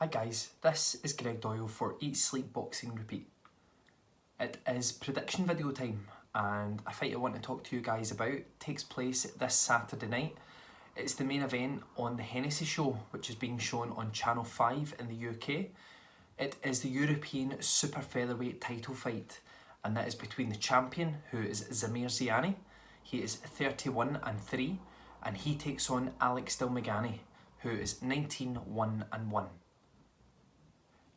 Hi guys, this is Greg Doyle for Eat, Sleep, Boxing, Repeat. It is prediction video time, and a fight I want to talk to you guys about takes place this Saturday night. It's the main event on the Hennessy show, which is being shown on Channel 5 in the UK. It is the European super featherweight title fight, and that is between the champion, who is Samir Ziani. He is 31-3, and he takes on Alex Dilmaghani, who is 19-1-1.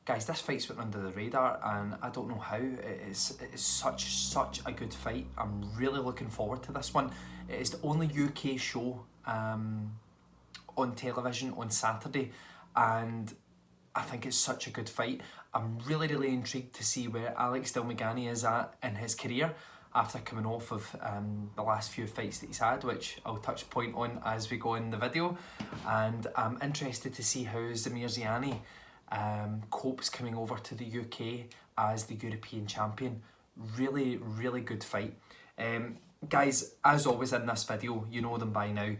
Guys, this fight's went under the radar, and I don't know how. It is such a good fight. I'm really looking forward to this one. It is the only UK show on television on Saturday, and I think it's such a good fight. I'm really intrigued to see where Alex Dilmaghani is at in his career after coming off of the last few fights that he's had, which I'll touch point on as we go in the video. And I'm interested to see how Samir Ziani copes coming over to the UK as the European champion. Really good fight. Guys, as always in this video, you know them by now.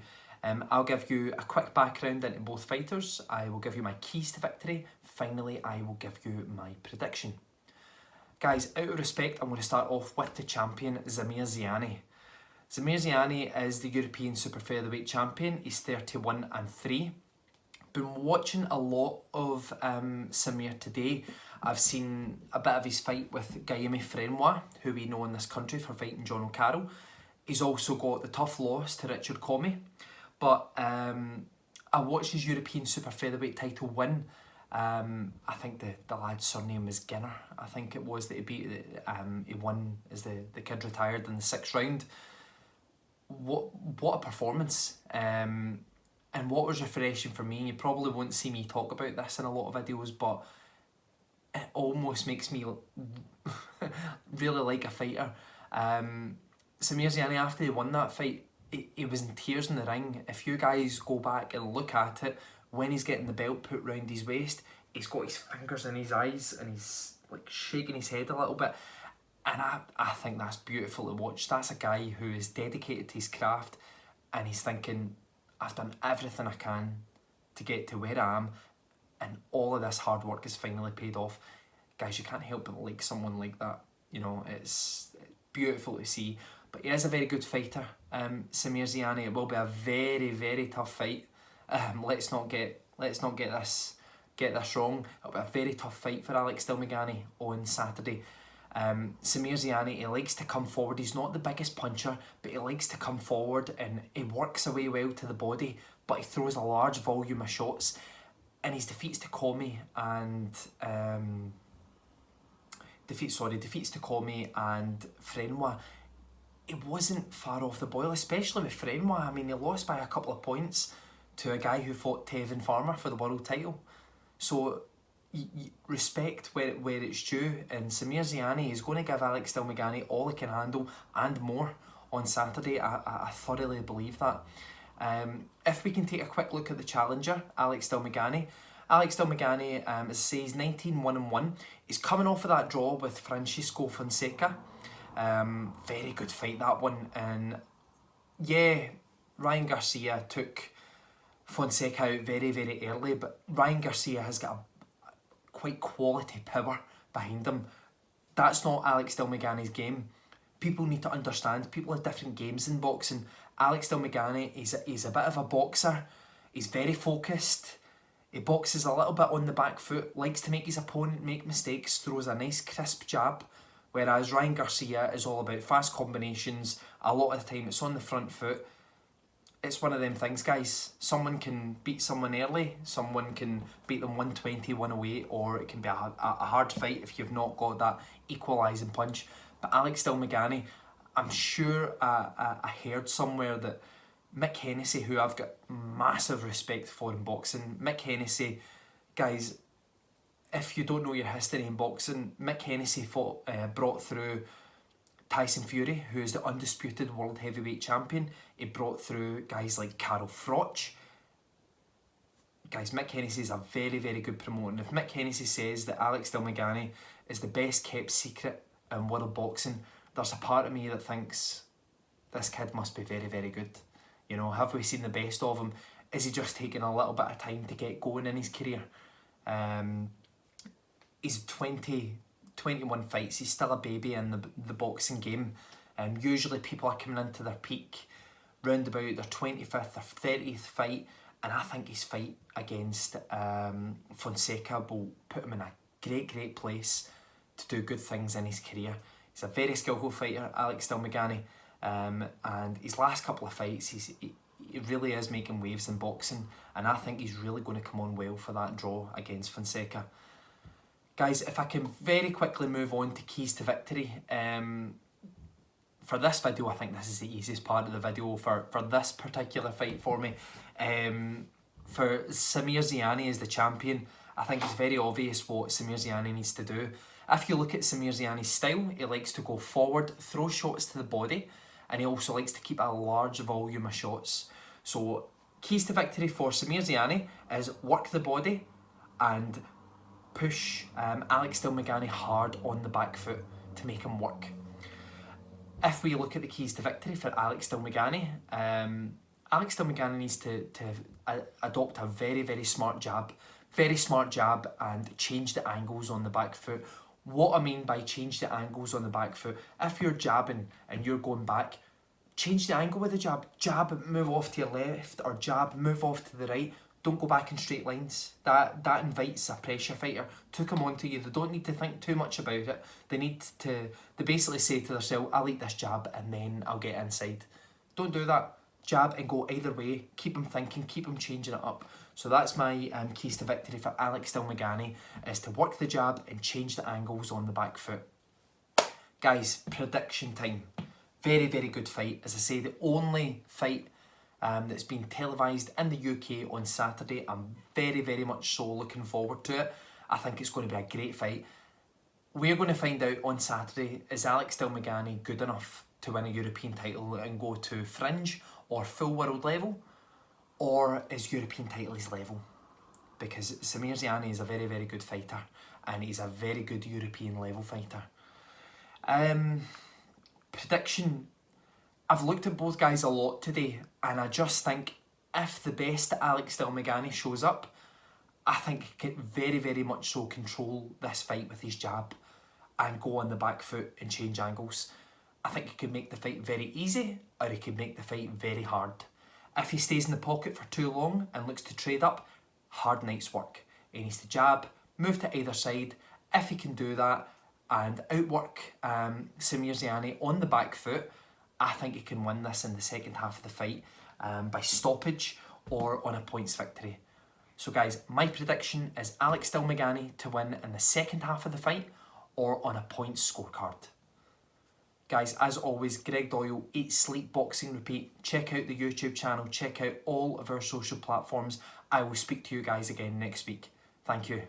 I'll give you a quick background into both fighters. I will give you my keys to victory. Finally, I will give you my prediction. Guys, out of respect, I'm going to start off with the champion, Samir Ziani. Samir Ziani is the European super featherweight champion. He's 31-3. Been watching a lot of Samir today. I've seen a bit of his fight with Guillaume Frenois, who we know in this country for fighting John O'Carroll. He's also got the tough loss to Richard Comey. But I watched his European super featherweight title win. I think the lad's surname was Ginner. I think it was that he beat. He won as the kid retired in the 6th round. What a performance! And what was refreshing for me, and you probably won't see me talk about this in a lot of videos, but it almost makes me really like a fighter. Samir Ziani, after he won that fight, he was in tears in the ring. If you guys go back and look at it, when he's getting the belt put round his waist, he's got his fingers in his eyes and he's like shaking his head a little bit. And I think that's beautiful to watch. That's a guy who is dedicated to his craft, and he's thinking, I've done everything I can to get to where I am, and all of this hard work has finally paid off. Guys, you can't help but like someone like that. You know, it's beautiful to see. But he is a very good fighter, Samir Ziani. It will be a very tough fight. Let's not get this wrong. It'll be a very tough fight for Alex Dilmaghani on Saturday. Samir Ziani, he likes to come forward. He's not the biggest puncher, but he likes to come forward and he works away well to the body, but he throws a large volume of shots. And his defeats to Comey and defeats to Comey and Frenois, it wasn't far off the boil, especially with Frenois. I mean, he lost by a couple of points to a guy who fought Tevin Farmer for the world title. So respect where it's due, and Samir Ziani is going to give Alex Dilmaghani all he can handle and more on Saturday. I thoroughly believe that. If we can take a quick look at the challenger, Alex Dilmaghani. Alex Dilmaghani, as I say, he's 19-1-1. He's coming off of that draw with Francisco Fonseca. Very good fight, that one. And yeah, Ryan Garcia took Fonseca out very early, but Ryan Garcia has got a quite quality power behind him. That's not Alex Dilmaghani's game. People need to understand, people have different games in boxing. Alex Dilmaghani, he's a bit of a boxer. He's very focused. He boxes a little bit on the back foot, likes to make his opponent make mistakes, throws a nice crisp jab. Whereas Ryan Garcia is all about fast combinations. A lot of the time it's on the front foot. It's one of them things, guys. Someone can beat someone early, someone can beat them 120, 108, or it can be a hard fight if you've not got that equalising punch. But Alex Dilmaghani, I'm sure I heard somewhere that Mick Hennessy, who I've got massive respect for in boxing, Mick Hennessy, guys, if you don't know your history in boxing, Mick Hennessy brought through Tyson Fury, who is the undisputed world heavyweight champion. He brought through guys like Carl Froch. Guys, Mick Hennessy is a very good promoter. And if Mick Hennessy says that Alex Dilmaghani is the best kept secret in world boxing, there's a part of me that thinks this kid must be very good. You know, have we seen the best of him? Is he just taking a little bit of time to get going in his career? He's 21 fights. He's still a baby in the boxing game. Usually people are coming into their peak round about their 25th or 30th fight, and I think his fight against Fonseca will put him in a great place to do good things in his career. He's a very skillful fighter, Alex Dilmaghani, and his last couple of fights, he really is making waves in boxing, and I think he's really going to come on well for that draw against Fonseca. Guys, if I can very quickly move on to keys to victory. For this video, I think this is the easiest part of the video for this particular fight for me. For Samir Ziani as the champion, I think it's very obvious what Samir Ziani needs to do. If you look at Samir Ziani's style, he likes to go forward, throw shots to the body, and he also likes to keep a large volume of shots. So, keys to victory for Samir Ziani is work the body and push Alex Dilmaghani hard on the back foot to make him work. If we look at the keys to victory for Alex Dilmaghani, Alex Dilmaghani needs to adopt a very smart jab. Very smart jab, and change the angles on the back foot. What I mean by change the angles on the back foot, if you're jabbing and you're going back, change the angle with the jab. Jab, move off to your left, or jab, move off to the right. Don't go back in straight lines. That invites a pressure fighter to come onto you. They don't need to think too much about it. They basically say to themselves, I'll eat this jab and then I'll get inside. Don't do that. Jab and go either way. Keep them thinking, keep them changing it up. So that's my keys to victory for Alex Dilmaghani, is to work the jab and change the angles on the back foot. Guys, prediction time. Very good fight. As I say, the only fight that's been televised in the UK on Saturday. I'm very much so looking forward to it. I think it's going to be a great fight. We're going to find out on Saturday, is Alex Dilmaghani good enough to win a European title and go to fringe or full world level? Or is European title his level? Because Samir Ziani is a very good fighter, and he's a very good European level fighter. Prediction. I've looked at both guys a lot today, and I just think if the best Alex Dilmaghani shows up, I think he can very much so control this fight with his jab and go on the back foot and change angles. I think he could make the fight very easy, or he could make the fight very hard. If he stays in the pocket for too long and looks to trade up, hard night's work. He needs to jab, move to either side. If he can do that and outwork Samir Ziani on the back foot, I think he can win this in the second half of the fight by stoppage or on a points victory. So guys, my prediction is Alex Dilmaghani to win in the second half of the fight or on a points scorecard. Guys, as always, Greg Doyle, Eat, Sleep, Boxing, Repeat. Check out the YouTube channel, check out all of our social platforms. I will speak to you guys again next week. Thank you.